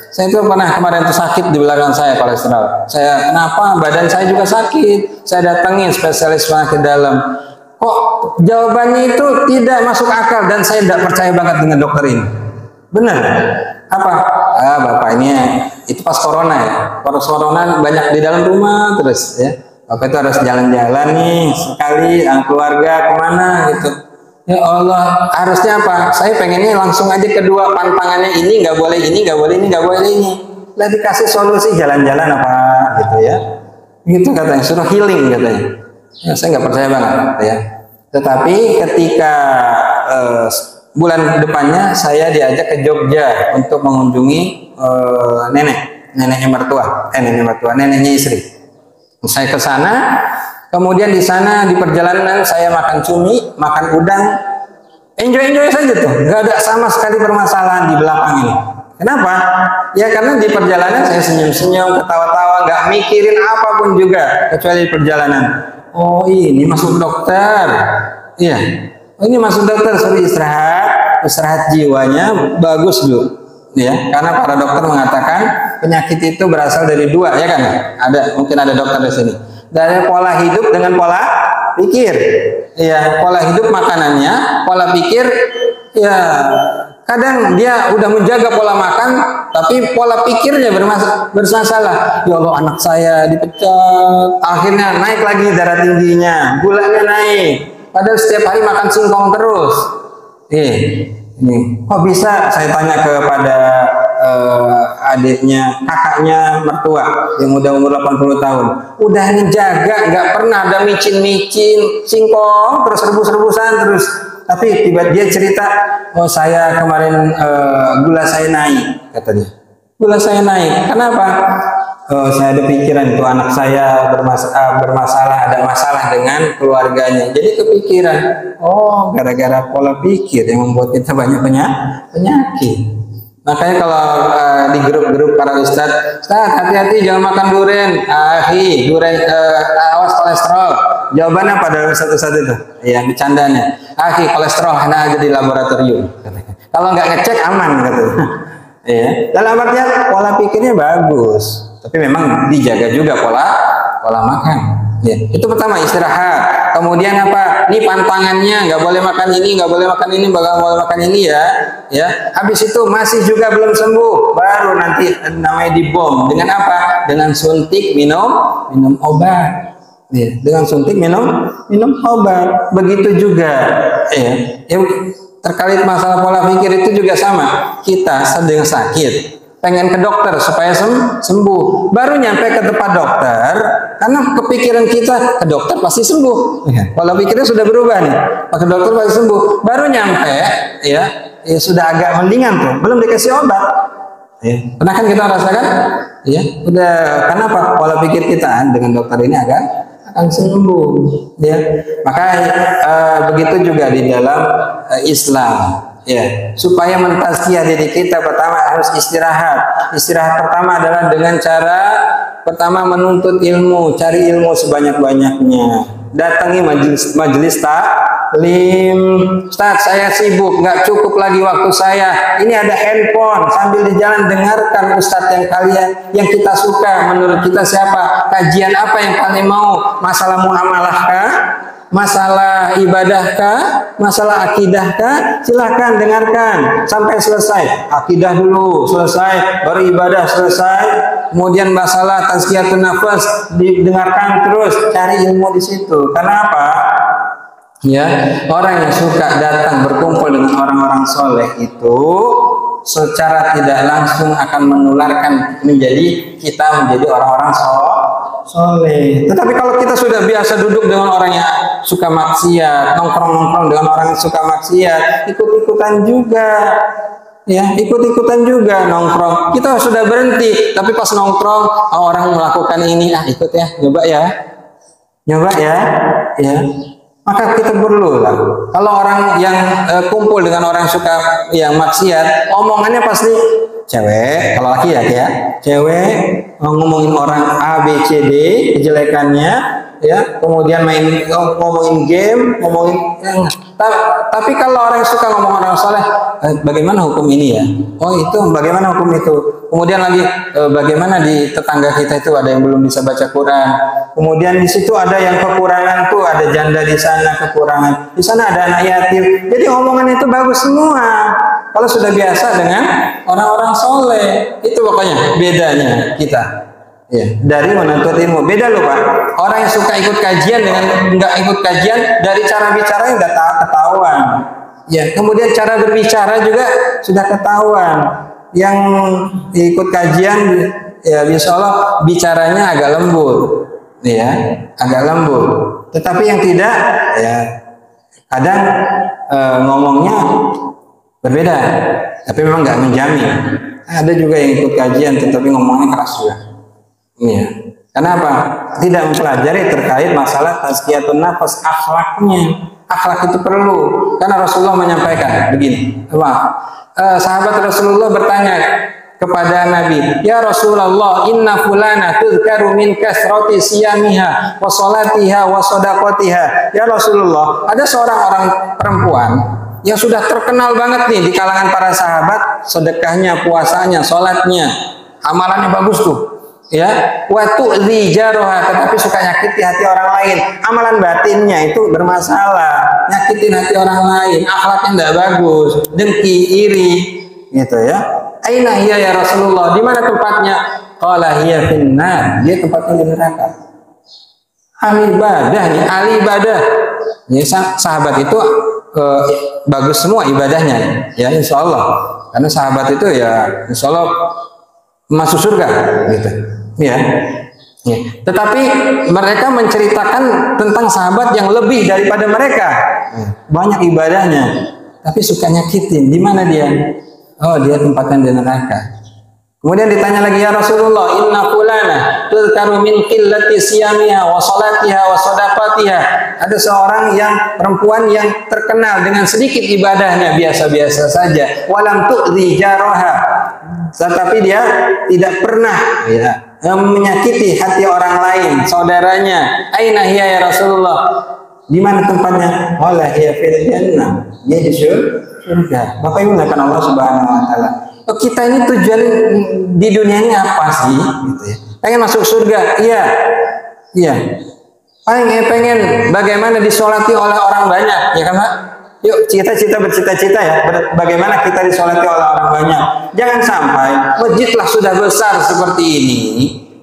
A: Saya itu pernah kemarin itu sakit di belakang saya kolesterol. Saya kenapa? Badan saya juga sakit. Saya datangin spesialis penyakit dalam. Kok jawabannya itu tidak masuk akal dan saya tidak percaya banget dengan dokter ini. Benar? Apa? Bapak ini itu pas corona ya. Pas corona banyak di dalam rumah terus ya. Bapak itu harus jalan-jalan nih sekali keluarga kemana gitu. Ya Allah, harusnya apa? Saya pengennya langsung aja kedua pantangannya ini nggak boleh ini, nggak boleh ini, nggak boleh ini. Lah dikasih solusi jalan-jalan apa gitu ya? Gitu katanya, suruh healing katanya. Ya, saya nggak percaya banget ya. Tetapi ketika bulan depannya saya diajak ke Jogja untuk mengunjungi neneknya neneknya istri. Saya ke sana. Kemudian di sana di perjalanan saya makan cumi, makan udang, enjoy saja tuh, nggak ada sama sekali permasalahan di belakang ini. Kenapa? Ya karena di perjalanan saya senyum-senyum, ketawa-tawa, nggak mikirin apapun juga kecuali di perjalanan. Oh ini masuk dokter, iya. Oh ini masuk dokter, suruh istirahat jiwanya bagus dulu. Ya, karena para dokter mengatakan penyakit itu berasal dari dua, ya kan? Mungkin ada dokter di sini. Dari pola hidup dengan pola pikir. Ya, pola hidup makanannya, pola pikir ya kadang dia udah menjaga pola makan tapi pola pikirnya bermasalah. Ya Allah, anak saya dipecat, akhirnya naik lagi darah tingginya, gulanya naik. Padahal setiap hari makan singkong terus. Ini kok bisa? Saya tanya kepada adiknya, kakaknya mertua yang udah umur 80 tahun, udah ngejaga, nggak pernah ada micin-micin singkong terus rebus-rebusan terus, tapi tiba dia cerita, oh saya kemarin gula saya naik, kata dia, gula saya naik, kenapa? Oh, saya ada pikiran itu anak saya bermasalah, ada masalah dengan keluarganya. Jadi kepikiran, oh gara-gara pola pikir yang membuat kita banyak penyakit. Makanya kalau di grup-grup para ustadz, hati-hati jangan makan durian, durian awas kolesterol. Jawabannya pada satu-satu itu, ya bercandanya, kolesterol hanya aja di laboratorium. Kalau nggak ngecek aman katanya. Ya, dalam artian pola pikirnya bagus. Tapi memang dijaga juga pola makan. Ya, itu pertama istirahat. Kemudian apa? Ini pantangannya nggak boleh makan ini, nggak boleh makan ini, nggak boleh makan ini ya. Ya. Habis itu masih juga belum sembuh, baru nanti namanya dibom. Dengan apa? Dengan suntik minum obat. Ya, dengan suntik minum obat. Begitu juga. Ya, terkait masalah pola pikir itu juga sama. Kita sedang sakit, pengen ke dokter supaya sembuh, baru nyampe ke tempat dokter karena kepikiran kita ke dokter pasti sembuh. Pola pikirnya sudah berubah nih, ke dokter pasti sembuh, baru nyampe ya sudah agak mendingan tuh, belum dikasih obat. Ya. Pernah kan kita rasakan? Ya, udah kenapa pola pikir kita dengan dokter ini agak akan sembuh, ya. Maka begitu juga di dalam Islam, ya. Supaya mentazkiyah diri kita, pertama harus istirahat. Istirahat pertama adalah dengan cara pertama menuntut ilmu, cari ilmu sebanyak-banyaknya. Datangi majelis taklim. Ustaz, saya sibuk, nggak cukup lagi waktu saya. Ini ada handphone, sambil di jalan dengarkan Ustaz yang kita suka. Menurut kita siapa? Kajian apa yang paling mau? Masalah muamalah kah? Masalah ibadahkah? Masalah akidahkah? Silahkan dengarkan sampai selesai. Akidah dulu selesai, baru ibadah selesai. Kemudian masalah tazkiyatun nafas didengarkan terus, cari ilmu di situ. Karena apa? Ya, orang yang suka datang berkumpul dengan orang-orang soleh itu secara tidak langsung akan menularkan kita menjadi orang-orang soleh. Tetapi kalau kita sudah biasa duduk dengan orang yang suka maksiat, nongkrong-nongkrong dengan orang yang suka maksiat, ikut-ikutan juga. Ya, ikut-ikutan juga nongkrong. Kita sudah berhenti, tapi pas nongkrong orang melakukan ini, ikut ya, nyoba ya. Ya. Maka kita perlu lah. Kalau orang yang kumpul dengan orang suka yang maksiat, omongannya pasti cewek. Kalau laki ya, cewek ngomongin orang A, B, C, D, kejelekannya, ya. Kemudian ngomongin game, tapi kalau orang yang suka ngomong orang soleh, bagaimana hukum ini ya? Oh itu, bagaimana hukum itu? Kemudian lagi, bagaimana di tetangga kita itu ada yang belum bisa baca Quran. Kemudian di situ ada yang kekurangan tuh, ada janda di sana kekurangan, di sana ada anak yatim. Jadi omongan itu bagus semua. Kalau sudah biasa dengan orang-orang soleh, itu pokoknya bedanya kita. Ya, dari menuntut ilmu beda loh Pak. Orang yang suka ikut kajian dengan nggak ikut kajian, dari cara bicara yang udah ketahuan. Ya, kemudian cara berbicara juga sudah ketahuan. Yang ikut kajian ya insya Allah bicaranya agak lembut, ya, agak lembut. Tetapi yang tidak, ya kadang ngomongnya berbeda. Tapi memang nggak menjamin. Ada juga yang ikut kajian tetapi ngomongnya keras juga. Iya. Kenapa? Tidak mempelajari terkait masalah tazkiyatun nafas, akhlaknya. Akhlak itu perlu. Karena Rasulullah menyampaikan begini. Sahabat Rasulullah bertanya kepada Nabi, "Ya Rasulullah, inna fulana tuzkaru min kasrati siyamiha wa salatiha wa sadaqatiha." Ya Rasulullah, ada seorang orang perempuan yang sudah terkenal banget nih di kalangan para sahabat, sedekahnya, puasanya, salatnya, amalannya bagus tuh. Ya, wa tu'zi jaroha, tetapi suka nyakiti hati orang lain. Amalan batinnya itu bermasalah, nyakitin hati orang lain, akhlaknya tidak bagus, dengki, iri, gitu ya. Aina hiya ya Rasulullah, di mana tempatnya? Qala hiya finnar, dia tempatnya di neraka. Ahli ibadah nih, ahli ibadah. Ya, sahabat itu bagus semua ibadahnya, ya insya Allah. Karena sahabat itu ya insya Allah masuk surga, gitu. Ya. Tetapi mereka menceritakan tentang sahabat yang lebih daripada mereka, banyak ibadahnya, tapi suka nyakitin. Di mana dia? Oh, dia tempatnya di neraka. Kemudian ditanya lagi, ya Rasulullah, inna fulana tuzkaru min qillati siyamiha wa salatiha wa sadaqatiha. Ada seorang yang perempuan yang terkenal dengan sedikit ibadahnya, biasa-biasa saja. Walam tu'zi jaraha. Tetapi dia tidak pernah menyakiti hati orang lain, saudaranya. Aina hiya ya Rasulullah? Di mana tempatnya? Wala hiya fil jannah. Dia di surga. Bapak Ibu mengatakan Allah Subhanahu wa taala. Kita ini tujuan di dunia ini apa sih? Gitu ya. Pengen masuk surga? Iya. Pengen bagaimana disolati oleh orang banyak, ya kan Pak? Yuk bercita-cita ya, bagaimana kita disolati oleh orang banyak. Jangan sampai masjidlah sudah besar seperti ini,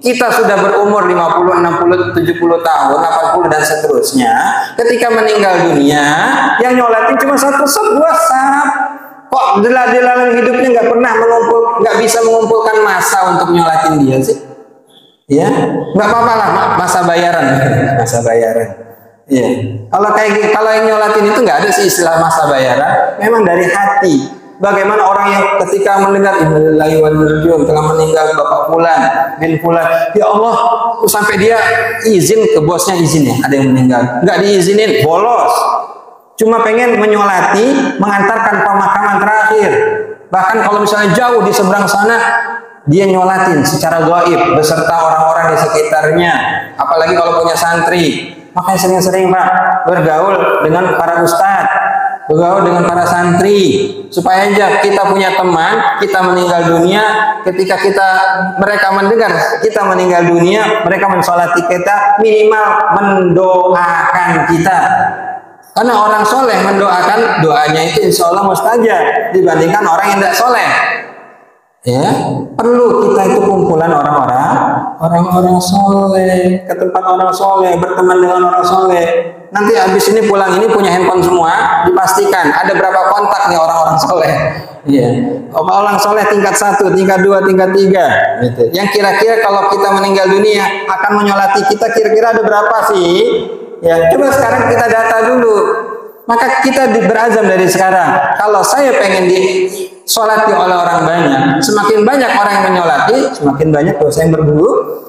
A: kita sudah berumur 50, 60, 70 tahun, 80 dan seterusnya. Ketika meninggal dunia, yang nyolatin cuma satu dua sahab. Kok dalam hidupnya nggak pernah nggak bisa mengumpulkan masa untuk nyolatin dia sih? Ya, nggak apa-apa lah, masa bayaran. Iya. Kalau yang nyolatin itu nggak ada sih istilah masa bayaran. Memang dari hati. Bagaimana orang yang ketika mendengar innalillahi wa inna ilaihi raji'un telah meninggal Bapak Fulan bin Fulan, ya Allah, sampai dia izin ke bosnya, izin ya ada yang meninggal, nggak diizinin, bolos, cuma pengen menyolati, mengantarkan pemakaman terakhir. Bahkan kalau misalnya jauh di seberang sana, dia nyolatin secara gaib beserta orang-orang di sekitarnya, apalagi kalau punya santri. Makanya sering-sering Pak bergaul dengan para ustadz, bergaul dengan para santri, supaya aja kita punya teman, kita meninggal dunia, ketika mereka mendengar kita meninggal dunia, mereka mensolati kita, minimal mendoakan kita. Karena orang soleh mendoakan, doanya itu insya Allah mustajab dibandingkan orang yang tidak soleh. Ya, perlu kita itu kumpulan orang-orang soleh, ke tempat orang soleh, berteman dengan orang soleh. Nanti habis ini pulang ini punya handphone semua, dipastikan ada berapa kontak nih orang-orang soleh. Iya, orang soleh tingkat 1, tingkat 2, tingkat 3, gitu. Yang kira-kira kalau kita meninggal dunia akan menyolati kita, kira-kira ada berapa sih? Ya, coba sekarang kita data dulu. Maka kita berazam dari sekarang. Kalau saya pengen disolati oleh orang banyak, semakin banyak orang yang menyolati, semakin banyak dosa yang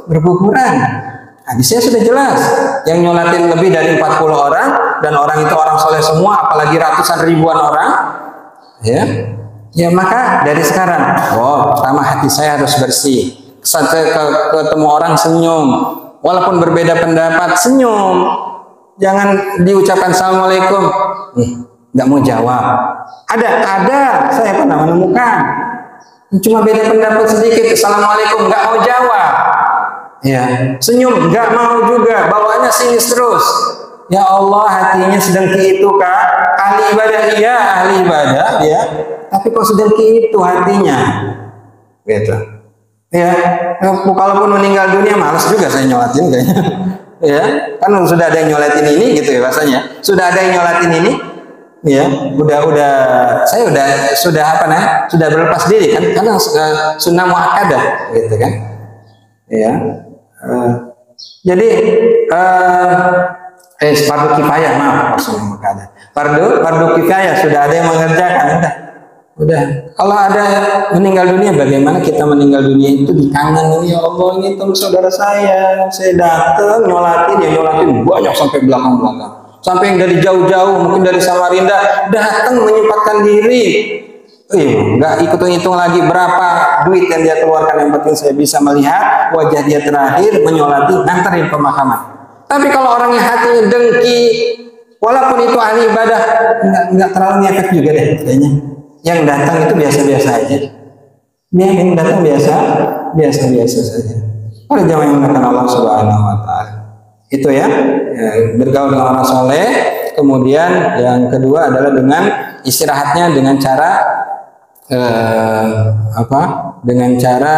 A: berguguran. Hadisnya sudah jelas. Yang nyolatin lebih dari 40 orang, dan orang itu orang soleh semua, apalagi ratusan ribuan orang. Ya maka dari sekarang, pertama hati saya harus bersih. Ketemu orang senyum, walaupun berbeda pendapat, senyum. Jangan diucapkan assalamualaikum, nggak mau jawab. Ada, saya pernah menemukan. Cuma beda pendapat sedikit, assalamualaikum, nggak mau jawab. Ya, senyum, nggak mau juga, bawaannya sinis terus. Ya Allah, hatinya sedengki itu Kak, ahli ibadah iya, ahli ibadah ya. Tapi kok sedengki itu hatinya, gitu. Ya, kalaupun meninggal dunia, malas juga saya nyolatin kayaknya. Ya, kan sudah ada yang nyoletin ini gitu ya bahasanya. Sudah ada yang nyoletin ini, ya, saya sudah berlepas diri kan, karena sunnah muakkadah gitu kan. Ya, jadi fardu kifayah, maaf, sunnah muakkadah. Fardu kifayah sudah ada yang mengerjakan, udah. Kalau ada meninggal dunia, bagaimana kita meninggal dunia itu dikangen, ya Allah ini teman saudara saya datang nyolatin banyak sampai belakang-belakang, sampai yang dari jauh-jauh, mungkin dari Samarinda datang menyempatkan diri. Nggak hitung lagi berapa duit yang dia keluarkan, yang penting saya bisa melihat wajah dia terakhir, menyolati, nganterin pemakaman. Tapi kalau orang yang hatinya dengki, walaupun itu ahli ibadah, nggak terlalu ngefek juga deh kayaknya. Yang datang itu biasa-biasa aja. Yang datang biasa-biasa saja. Oleh jamaah yang mengatakan Allah Subhanahu wa taala. Itu ya, bergaul dengan orang soleh. Kemudian yang kedua adalah dengan istirahatnya dengan cara dengan cara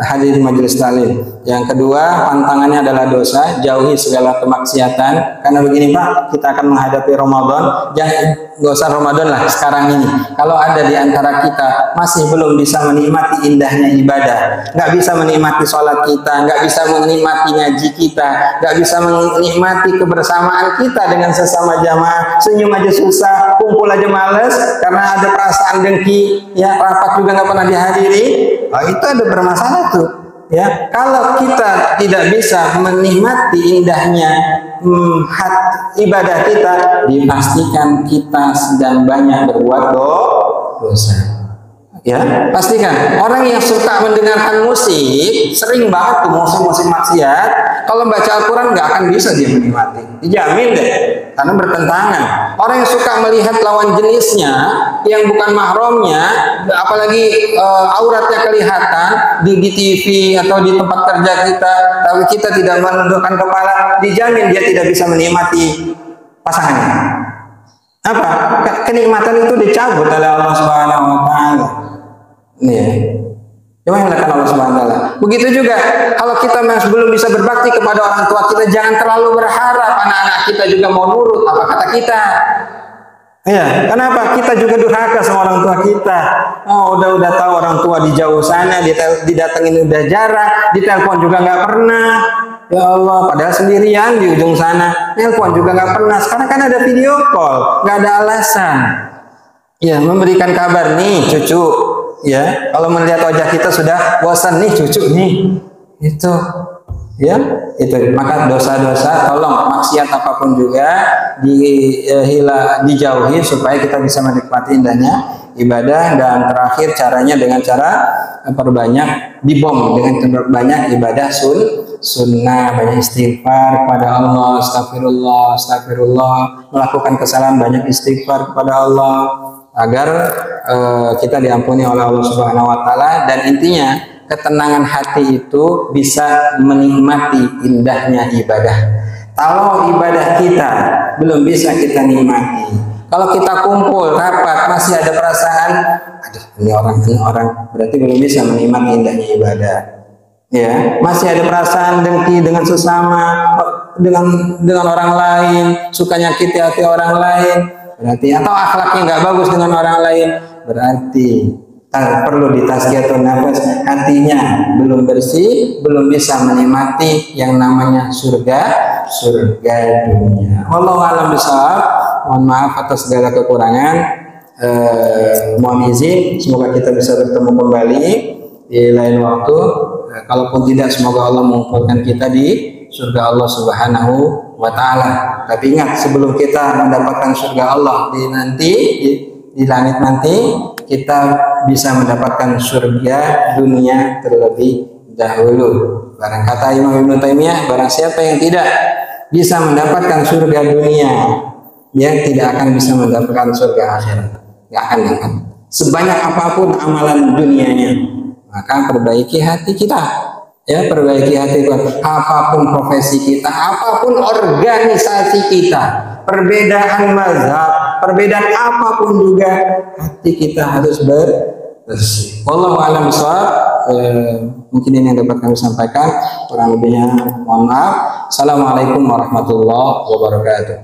A: hadir majelis taklim. Yang kedua, pantangannya adalah dosa, jauhi segala kemaksiatan. Karena begini Pak, kita akan menghadapi Ramadan. Jangan, nggak usah Ramadan lah sekarang ini. Kalau ada di antara kita masih belum bisa menikmati indahnya ibadah, nggak bisa menikmati sholat kita, nggak bisa menikmati ngaji kita, nggak bisa menikmati kebersamaan kita dengan sesama jamaah, senyum aja susah, kumpul aja males karena ada perasaan dengki, ya rapat juga nggak pernah dihadiri. Itu ada bermasalah tuh. Ya, kalau kita tidak bisa menikmati indahnya ibadah kita, dipastikan kita sedang banyak berbuat dosa. Ya, pastikan. Orang yang suka mendengarkan musik, sering banget tuh musik maksiat, kalau baca Al-Quran nggak akan bisa dia menikmati. Dijamin deh, karena bertentangan. Orang yang suka melihat lawan jenisnya, yang bukan mahramnya, apalagi auratnya kelihatan di TV atau di tempat kerja kita, tapi kita tidak menundukkan kepala, dijamin dia tidak bisa menikmati pasangannya. Apa? Kenikmatan itu dicabut oleh Allah Subhanahu wa taala. Nih, cuma yang dilakukan Allah Subhanahu wa taala. Begitu juga kalau kita masih belum bisa berbakti kepada orang tua kita, jangan terlalu berharap anak-anak kita juga mau nurut apa kata kita. Ya, kenapa? Kita juga durhaka sama orang tua kita. Oh, udah tahu orang tua di jauh sana, didatengin udah jarang, ditelepon juga nggak pernah. Ya Allah, padahal sendirian di ujung sana, telepon juga nggak pernah. Sekarang kan ada video call, nggak ada alasan. Ya, memberikan kabar nih cucu, ya. Kalau melihat wajah kita sudah bosan nih cucu nih, itu, ya, itu. Maka dosa-dosa, tolong maksiat apapun juga dijauhi supaya kita bisa menikmati indahnya ibadah. Dan terakhir caranya dengan cara perbanyak dibom dengan banyak ibadah sunnah, banyak istighfar kepada Allah, astagfirullah, astagfirullah, melakukan kesalahan banyak istighfar kepada Allah agar kita diampuni oleh Allah Subhanahu wa taala. Dan intinya ketenangan hati itu bisa menikmati indahnya ibadah. Kalau ibadah kita belum bisa kita nikmati, kalau kita kumpul rapat masih ada perasaan, aduh ini orang berarti belum bisa menikmati indahnya ibadah. Ya, masih ada perasaan dengki dengan sesama, dengan orang lain, suka nyakiti hati orang lain, berarti, atau akhlaknya nggak bagus dengan orang lain, berarti perlu ditazkiyatun nafas, hatinya belum bersih, belum bisa menikmati yang namanya surga dunia. Wallahu a'lam bishawab. Mohon maaf atas segala kekurangan. Mohon izin, semoga kita bisa bertemu kembali di lain waktu. Kalaupun tidak, semoga Allah mengumpulkan kita di surga Allah Subhanahu wa taala. Tapi ingat, sebelum kita mendapatkan surga Allah di langit nanti, kita bisa mendapatkan surga dunia terlebih dahulu. Barang kata Imam Ibnu Taimiyah, barang siapa yang tidak bisa mendapatkan surga dunia, dia tidak akan bisa mendapatkan surga akhirat. Gak akan. Sebanyak apapun amalan dunianya, maka perbaiki hati kita. Ya, perbaiki hati kita. Apapun profesi kita, apapun organisasi kita, perbedaan mazhab, perbedaan apapun juga, hati kita harus bersih. Wallahu a'lam bishawab. Mungkin ini yang dapat kami sampaikan, kurang lebihnya mohon maaf. Assalamualaikum warahmatullahi wabarakatuh.